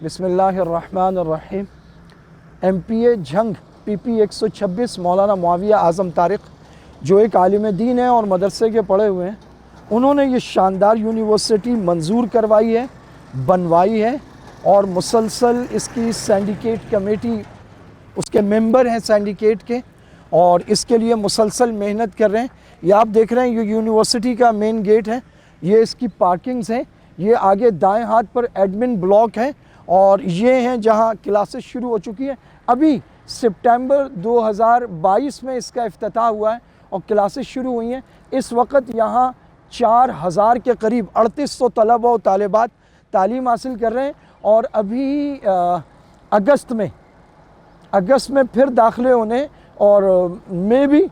बिस्मिल्लाहिर्रहमानिर्रहीम। MPA Jhang PP 126 मौलाना मुआविया आज़म तारिक, जो एक आलिम दीन है और मदरसे के पढ़े हुए हैं, उन्होंने ये शानदार यूनिवर्सिटी मंजूर करवाई है, बनवाई है और मुसलसल इसकी सिंडिकेट कमेटी, उसके मेंबर हैं सिंडिकेट के, और इसके लिए मुसलसल मेहनत कर रहे हैं। ये आप देख रहे हैं, ये यूनिवर्सिटी का मेन गेट है, ये इसकी पार्किंग्स हैं, ये आगे दाएं हाथ पर एडमिन ब्लॉक है और ये हैं जहां क्लासेस शुरू हो चुकी हैं। अभी सितंबर 2022 में इसका इफ्तिताह हुआ है और क्लासेस शुरू हुई हैं। इस वक्त यहाँ 4000 के करीब 3800 तलबा और तालिबात तालीम हासिल कर रहे हैं और अभी अगस्त में फिर दाखिले होने और में भी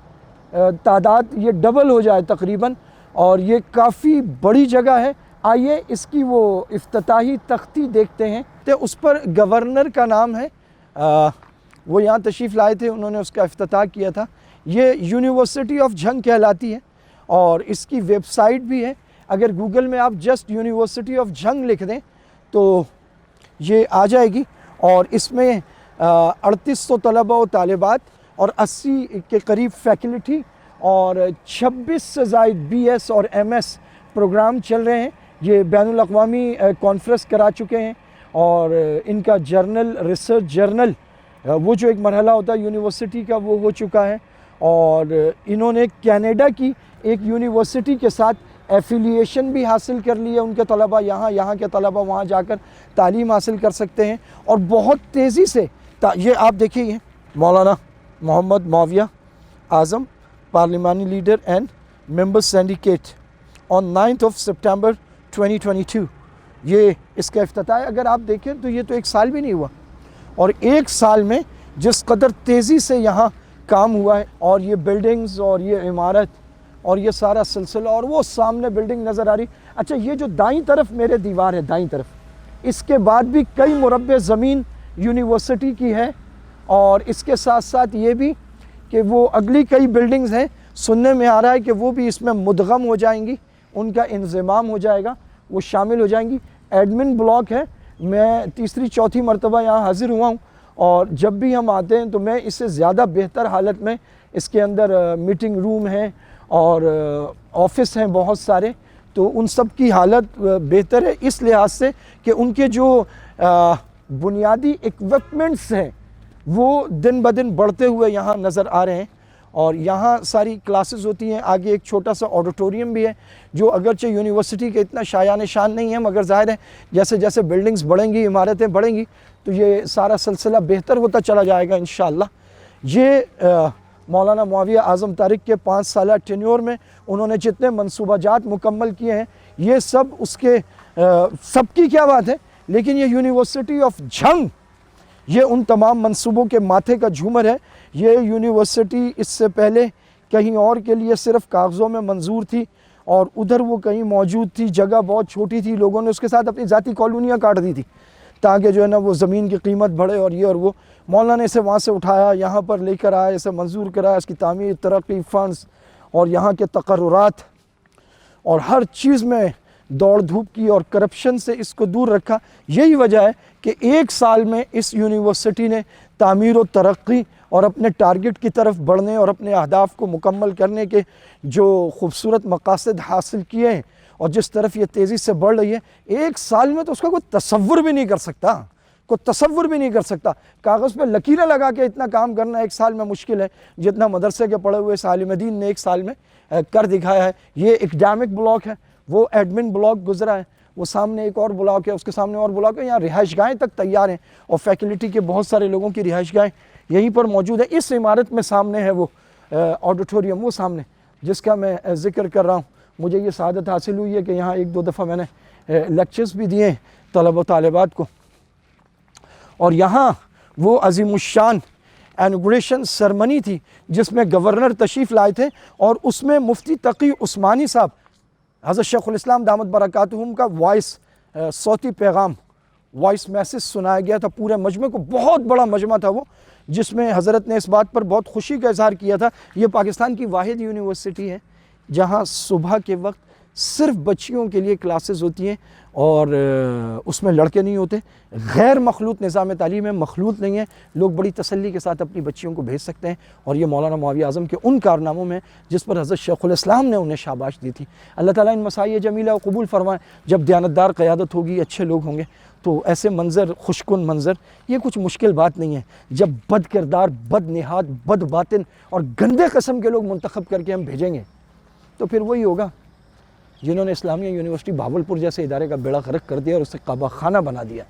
तादाद ये डबल हो जाए तकरीबन, और ये काफ़ी बड़ी जगह है। आइए इसकी वो इफ्तिताही तख्ती देखते हैं। तो उस पर गवर्नर का नाम है, वो यहाँ तशरीफ़ लाए थे, उन्होंने उसका इफ्तिताह किया था। ये यूनिवर्सिटी ऑफ झंग कहलाती है और इसकी वेबसाइट भी है। अगर गूगल में आप जस्ट यूनिवर्सिटी ऑफ झंग लिख दें तो ये आ जाएगी और इसमें 3800 तलबा और तालिबात और 80 के करीब फैकल्टी और 26 से ज़ायद BS और MS प्रोग्राम चल रहे हैं। ये बैनुल अक़वामी कॉन्फ्रेंस करा चुके हैं और इनका जर्नल, रिसर्च जर्नल, वो जो एक मरहला होता है यूनिवर्सिटी का, वो हो चुका है। और इन्होंने कनाडा की एक यूनिवर्सिटी के साथ एफिलिएशन भी हासिल कर ली है। उनके तलबा यहाँ के तलबा वहाँ जाकर तालीम हासिल कर सकते हैं और बहुत तेज़ी से ये आप देखिए, ये मौलाना मोहम्मद मुआविया आज़म, पार्लिमानी leader and member syndicate, on 9 सितंबर 2022 ये इसका इफ्तिताह है। अगर आप देखें तो ये तो एक साल भी नहीं हुआ और एक साल में जिस कदर तेज़ी से यहाँ काम हुआ है, और ये बिल्डिंग्स और ये इमारत और ये सारा सिलसिला, और वो सामने बिल्डिंग नज़र आ रही। अच्छा, ये जो दाईं तरफ मेरे दीवार है, दाईं तरफ, इसके बाद भी कई मुरब्बे ज़मीन यूनिवर्सिटी की है और इसके साथ साथ ये भी कि वो अगली कई बिल्डिंग्स हैं, सुनने में आ रहा है कि वो भी इसमें मुदगम हो जाएंगी, उनका इंज़माम हो जाएगा, वो शामिल हो जाएंगी। एडमिन ब्लॉक है, मैं तीसरी चौथी मरतबा यहाँ हाज़िर हुआ हूँ और जब भी हम आते हैं तो मैं इससे ज़्यादा बेहतर हालत में, इसके अंदर मीटिंग रूम है और ऑफिस हैं बहुत सारे, तो उन सब की हालत बेहतर है इस लिहाज से कि उनके जो बुनियादी इक्विपमेंट्स हैं वो दिन ब दिन बढ़ते हुए यहाँ नज़र आ रहे हैं। और यहाँ सारी क्लासेस होती हैं। आगे एक छोटा सा ऑडिटोरियम भी है जो अगरचे यूनिवर्सिटी के इतना शाया निशान नहीं है, मगर ज़ाहिर है जैसे जैसे बिल्डिंग्स बढ़ेंगी, इमारतें बढ़ेंगी, तो ये सारा सिलसिला बेहतर होता चला जाएगा इंशाअल्लाह। ये मौलाना मुआविया आज़म तारिक के 5 साल टेन्योर में उन्होंने जितने मनसूबाजात मुकम्मल किए हैं, ये सब उसके सबकी क्या बात है, लेकिन ये यूनिवर्सिटी ऑफ झंग, ये उन तमाम मंसूबों के माथे का झूमर है। ये यूनिवर्सिटी इससे पहले कहीं और के लिए सिर्फ कागज़ों में मंजूर थी और उधर वो कहीं मौजूद थी, जगह बहुत छोटी थी, लोगों ने उसके साथ अपनी ज़ाती कॉलोनियाँ काट दी थी ताकि जो है ना वो ज़मीन की कीमत बढ़े और ये और वो। मौलाना ने इसे वहाँ से उठाया, यहाँ पर लेकर आया, इसे मंजूर कराया, इसकी तामीर, तरक्की, फ़ंड्स और यहाँ के तकर्रुरात और हर चीज़ में दौड़ धूप की और करप्शन से इसको दूर रखा। यही वजह है कि एक साल में इस यूनिवर्सिटी ने तामीर और तरक्की और अपने टारगेट की तरफ बढ़ने और अपने अहदाफ को मुकम्मल करने के जो खूबसूरत मकासद हासिल किए हैं और जिस तरफ ये तेज़ी से बढ़ रही है, एक साल में तो उसका कोई तसव्वुर भी नहीं कर सकता। कागज़ पे लकीरें लगा के इतना काम करना एक साल में मुश्किल है, जितना मदरसे के पढ़े हुए आलिम दीन ने एक साल में कर दिखाया है। ये एकेडमिक ब्लॉक है, वो एडमिन ब्लॉक गुजरा है, वो सामने एक और ब्लॉक है, उसके सामने और ब्लॉक है। यहाँ रिहाइशगाहें तक तैयार हैं और फैकल्टी के बहुत सारे लोगों की रिहाइशगाहें यहीं पर मौजूद है। इस इमारत में सामने है वो ऑडिटोरियम, वो सामने जिसका मैं ज़िक्र कर रहा हूँ। मुझे ये सआदत हासिल हुई है कि यहाँ 1-2 दफ़ा मैंने लेक्चर्स भी दिए तलबा व तालिबात को, और यहाँ वो अज़ीमुश्शान इनॉग्रेशन सेरेमनी थी जिसमें गवर्नर तशरीफ़ लाए थे और उसमें मुफ्ती तकी उस्मानी साहब, हज़रत शेखुल इस्लाम दामत बरकातुहुम का वॉइस, सौती पैगाम, वॉइस मैसेज सुनाया गया था पूरे मजमे को। बहुत बड़ा मजमा था वो, जिसमें हज़रत ने इस बात पर बहुत खुशी का इजहार किया था। ये पाकिस्तान की वाहिद यूनिवर्सिटी है जहाँ सुबह के वक्त सिर्फ बच्चियों के लिए क्लासेस होती हैं اور اس میں لڑکے نہیں ہوتے، غیر مخلوط نظام تعلیم ہے، مخلوط نہیں ہے، لوگ بڑی تسلی کے ساتھ اپنی بچیوں کو بھیج سکتے ہیں، اور یہ مولانا معاویہ اعظم کے ان کارناموں میں جس پر حضرت شیخ الاسلام نے انہیں شاباش دی تھی۔ اللہ تعالیٰ ان مساعی جمیلہ کو قبول فرمائے۔ جب دیانتدار قیادت ہوگی، اچھے لوگ ہوں گے، تو ایسے منظر، خوشکن منظر، یہ کچھ مشکل بات نہیں ہے۔ جب بد کردار، بد نہاد، بد باطن اور گندے قسم کے لوگ منتخب کر کے ہم بھیجیں گے تو پھر وہی ہوگا جنہوں نے اسلامیہ یونیورسٹی بھاولپور جیسے ادارے کا بیڑا غرق کر دیا اور اسے کعبہ خانہ بنا دیا۔